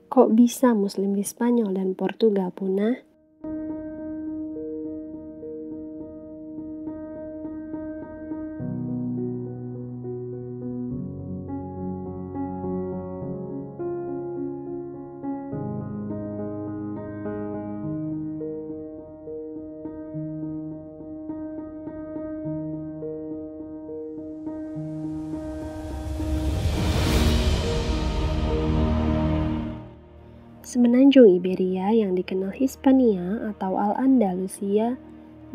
Kok bisa Muslim di Spanyol dan Portugal punah? Semenanjung Iberia yang dikenal Hispania atau Al-Andalusia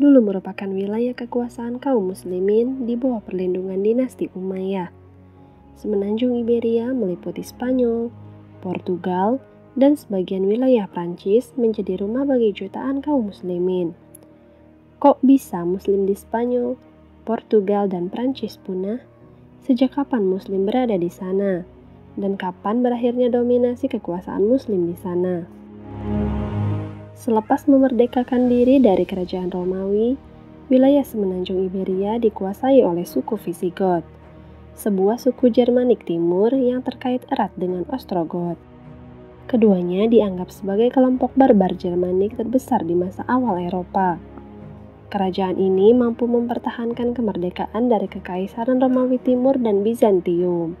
dulu merupakan wilayah kekuasaan kaum muslimin di bawah perlindungan dinasti Umayyah. Semenanjung Iberia meliputi Spanyol, Portugal, dan sebagian wilayah Prancis menjadi rumah bagi jutaan kaum muslimin. Kok bisa Muslim di Spanyol, Portugal, dan Prancis punah? Sejak kapan Muslim berada di sana? Dan kapan berakhirnya dominasi kekuasaan Muslim di sana? Selepas memerdekakan diri dari kerajaan Romawi, wilayah semenanjung Iberia dikuasai oleh suku Visigoth, sebuah suku Germanik Timur yang terkait erat dengan Ostrogoth. Keduanya dianggap sebagai kelompok barbar Germanik terbesar di masa awal Eropa. Kerajaan ini mampu mempertahankan kemerdekaan dari Kekaisaran Romawi Timur dan Bizantium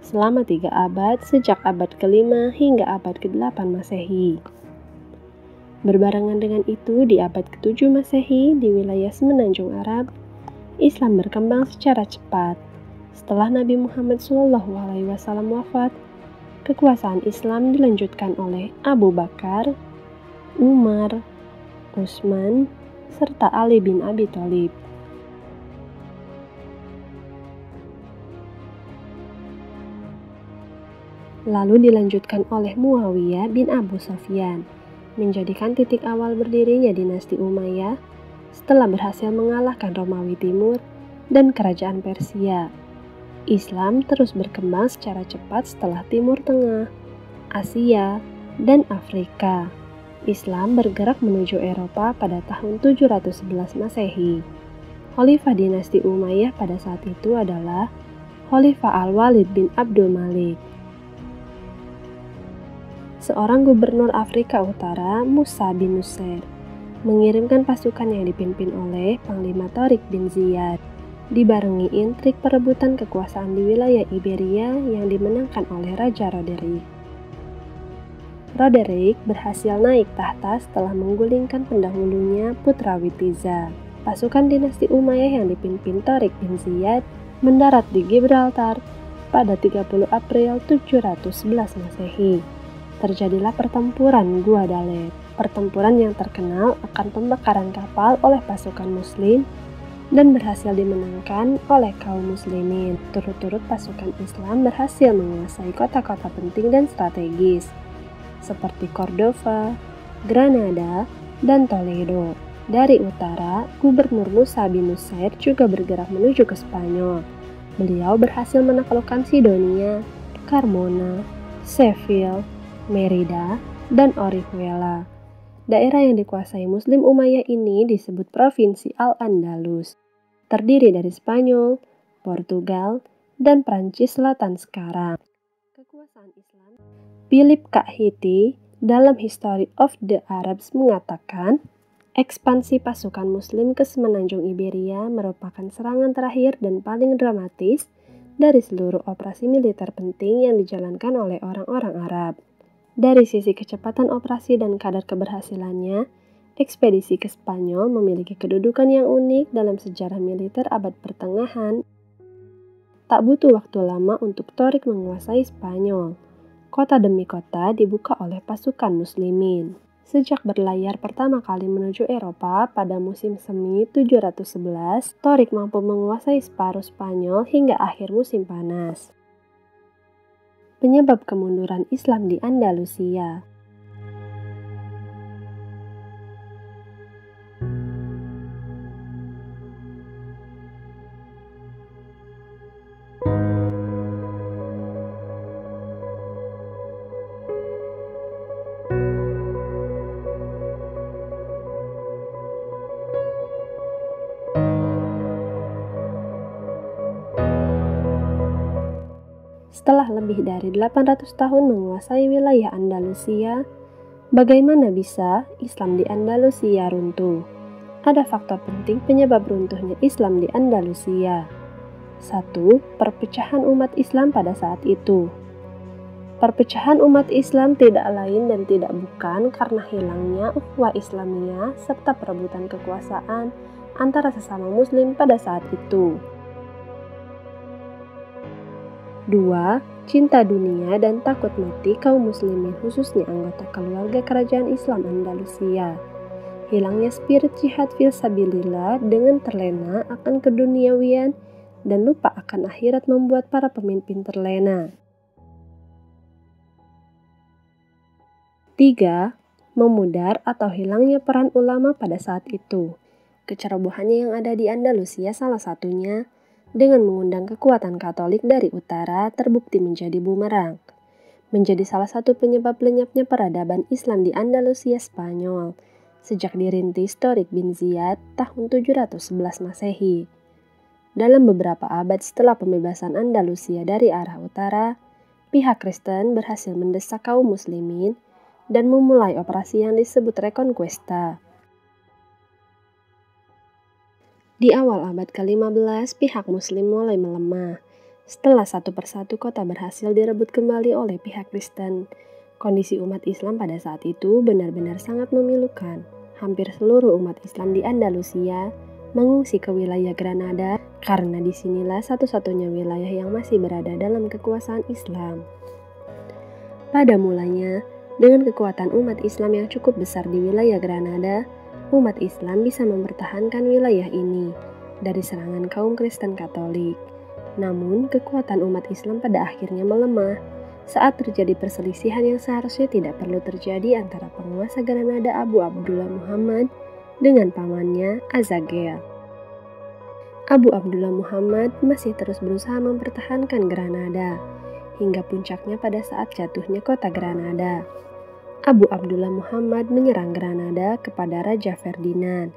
selama 3 abad sejak abad ke-5 hingga abad ke-8 Masehi. Berbarengan dengan itu, di abad ke-7 Masehi di wilayah semenanjung Arab, Islam berkembang secara cepat. Setelah Nabi Muhammad SAW wafat, kekuasaan Islam dilanjutkan oleh Abu Bakar, Umar, Utsman, serta Ali bin Abi Thalib. Lalu dilanjutkan oleh Muawiyah bin Abu Sufyan, menjadikan titik awal berdirinya dinasti Umayyah setelah berhasil mengalahkan Romawi Timur dan kerajaan Persia. Islam terus berkembang secara cepat setelah Timur Tengah, Asia, dan Afrika. Islam bergerak menuju Eropa pada tahun 711 Masehi. Khalifah dinasti Umayyah pada saat itu adalah Khalifah Al-Walid bin Abdul Malik. Seorang gubernur Afrika Utara, Musa bin Nusayr, mengirimkan pasukan yang dipimpin oleh Panglima Tariq bin Ziyad, dibarengi intrik perebutan kekuasaan di wilayah Iberia yang dimenangkan oleh Raja Roderick. Roderick berhasil naik tahta setelah menggulingkan pendahulunya Putra Witiza. Pasukan dinasti Umayyah yang dipimpin Tariq bin Ziyad mendarat di Gibraltar pada 30 April 711 Masehi. Terjadilah pertempuran Guadalete, pertempuran yang terkenal akan pembakaran kapal oleh pasukan Muslim dan berhasil dimenangkan oleh kaum muslimin. Turut-turut pasukan Islam berhasil menguasai kota-kota penting dan strategis seperti Cordova, Granada, dan Toledo. Dari utara, Gubernur Musa bin Nusayr juga bergerak menuju ke Spanyol. Beliau berhasil menaklukkan Sidonia, Carmona, Seville, Merida, dan Orihuela. Daerah yang dikuasai Muslim Umayyah ini disebut Provinsi Al-Andalus, terdiri dari Spanyol, Portugal, dan Prancis Selatan sekarang. Kekuasaan Islam. Philip Kahiti dalam History of the Arabs mengatakan, ekspansi pasukan Muslim ke semenanjung Iberia merupakan serangan terakhir dan paling dramatis dari seluruh operasi militer penting yang dijalankan oleh orang-orang Arab. Dari sisi kecepatan operasi dan kadar keberhasilannya, ekspedisi ke Spanyol memiliki kedudukan yang unik dalam sejarah militer abad pertengahan. Tak butuh waktu lama untuk Tariq menguasai Spanyol. Kota demi kota dibuka oleh pasukan muslimin. Sejak berlayar pertama kali menuju Eropa pada musim semi 711, Tariq mampu menguasai separuh Spanyol hingga akhir musim panas. Penyebab kemunduran Islam di Andalusia. setelah lebih dari 800 tahun menguasai wilayah Andalusia, bagaimana bisa Islam di Andalusia runtuh? Ada faktor penting penyebab runtuhnya Islam di Andalusia. 1. Perpecahan umat Islam pada saat itu. Perpecahan umat Islam tidak lain dan tidak bukan karena hilangnya ukhuwah Islamiyah serta perebutan kekuasaan antara sesama muslim pada saat itu. 2. Cinta dunia dan takut mati kaum muslimin khususnya anggota keluarga kerajaan Islam Andalusia. Hilangnya spirit jihad fisabilillah dengan terlena akan keduniawian dan lupa akan akhirat membuat para pemimpin terlena. 3. Memudar atau hilangnya peran ulama pada saat itu. Kecerobohannya yang ada di Andalusia salah satunya dengan mengundang kekuatan Katolik dari utara terbukti menjadi bumerang. Menjadi salah satu penyebab lenyapnya peradaban Islam di Andalusia Spanyol sejak dirintis Torik bin Ziyad tahun 711 Masehi. Dalam beberapa abad setelah pembebasan Andalusia dari arah utara, pihak Kristen berhasil mendesak kaum muslimin dan memulai operasi yang disebut Reconquista. Di awal abad ke-15, pihak muslim mulai melemah. Setelah satu persatu kota berhasil direbut kembali oleh pihak Kristen, kondisi umat Islam pada saat itu benar-benar sangat memilukan. Hampir seluruh umat Islam di Andalusia mengungsi ke wilayah Granada karena disinilah satu-satunya wilayah yang masih berada dalam kekuasaan Islam. Pada mulanya, dengan kekuatan umat Islam yang cukup besar di wilayah Granada, umat Islam bisa mempertahankan wilayah ini dari serangan kaum Kristen Katolik. Namun, kekuatan umat Islam pada akhirnya melemah saat terjadi perselisihan yang seharusnya tidak perlu terjadi antara penguasa Granada Abu Abdullah Muhammad dengan pamannya Azagea. Abu Abdullah Muhammad masih terus berusaha mempertahankan Granada hingga puncaknya pada saat jatuhnya kota Granada. Abu Abdullah Muhammad menyerang Granada kepada Raja Ferdinand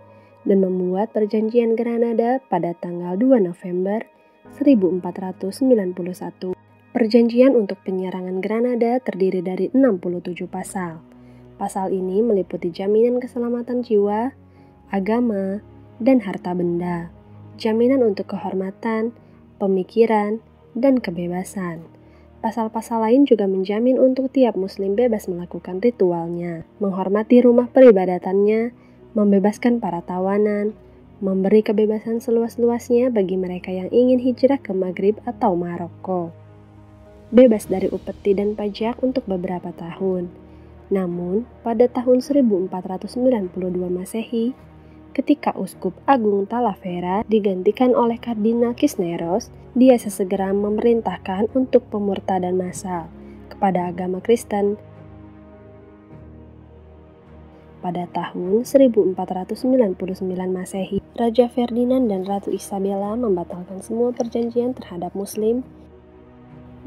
dan membuat perjanjian Granada pada tanggal 2 November 1491. Perjanjian untuk penyerangan Granada terdiri dari 67 pasal. Pasal ini meliputi jaminan keselamatan jiwa, agama, dan harta benda, jaminan untuk kehormatan, pemikiran, dan kebebasan. Pasal-pasal lain juga menjamin untuk tiap muslim bebas melakukan ritualnya, menghormati rumah peribadatannya, membebaskan para tawanan, memberi kebebasan seluas-luasnya bagi mereka yang ingin hijrah ke Maghrib atau Maroko. Bebas dari upeti dan pajak untuk beberapa tahun. Namun, pada tahun 1492 Masehi, ketika Uskup Agung Talavera digantikan oleh Kardinal Cisneros, dia sesegera memerintahkan untuk pemurtadan massal kepada agama Kristen. Pada tahun 1499 Masehi, Raja Ferdinand dan Ratu Isabella membatalkan semua perjanjian terhadap Muslim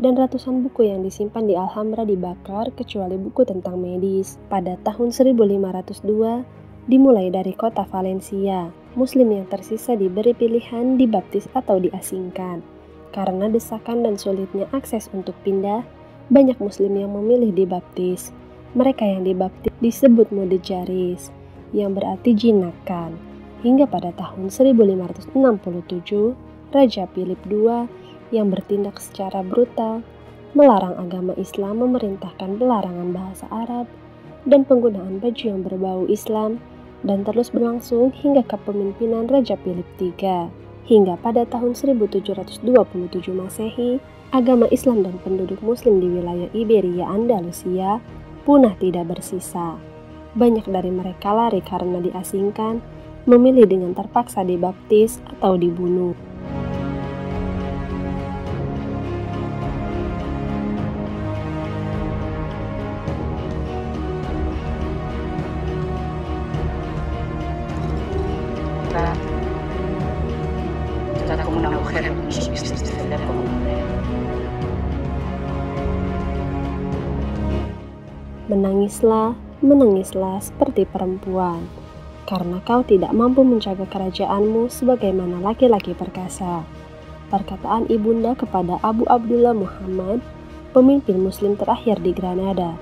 dan ratusan buku yang disimpan di Alhambra dibakar kecuali buku tentang medis. Pada tahun 1502, dimulai dari kota Valencia, Muslim yang tersisa diberi pilihan dibaptis atau diasingkan. Karena desakan dan sulitnya akses untuk pindah, banyak Muslim yang memilih dibaptis. Mereka yang dibaptis disebut mudejaris, yang berarti jinakan. Hingga pada tahun 1567, Raja Philip II yang bertindak secara brutal, melarang agama Islam, memerintahkan pelarangan bahasa Arab dan penggunaan baju yang berbau Islam, dan terus berlangsung hingga kepemimpinan Raja Philip III. Hingga pada tahun 1727 Masehi, agama Islam dan penduduk Muslim di wilayah Iberia Andalusia punah tidak bersisa. Banyak dari mereka lari karena diasingkan, memilih dengan terpaksa dibaptis atau dibunuh. Menangislah, menangislah seperti perempuan, karena kau tidak mampu menjaga kerajaanmu sebagaimana laki-laki perkasa. Perkataan ibunda kepada Abu Abdullah Muhammad pemimpin Muslim terakhir di Granada.